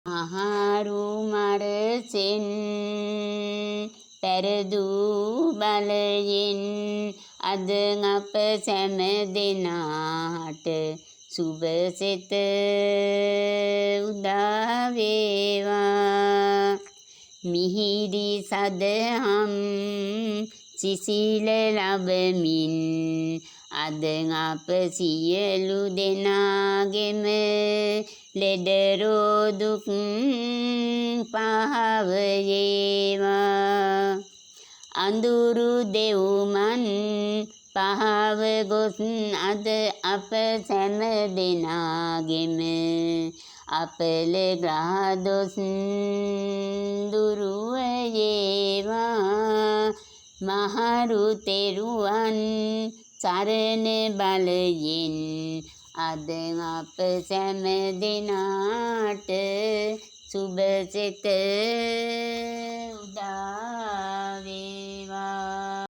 මහරු මරසෙන් පැරදූ බලයෙන් අද අප සැම දෙනාට සුබසෙත උදා වේවා. මිහිරි සදහම් සිසිල ලබමින් අද අප සියලු දෙනාගෙම ලෙඩ රෝදුක් පහව වේවා. අඳුරු දෙව්මන් පහව ගොස් අද අප සැම දෙනාගෙම අපල ග්‍රහ දොස් දුරු වේවා. මහරු තෙරුවන් සරණ බලයෙන් අද අප සැම දෙනාට සුබසෙත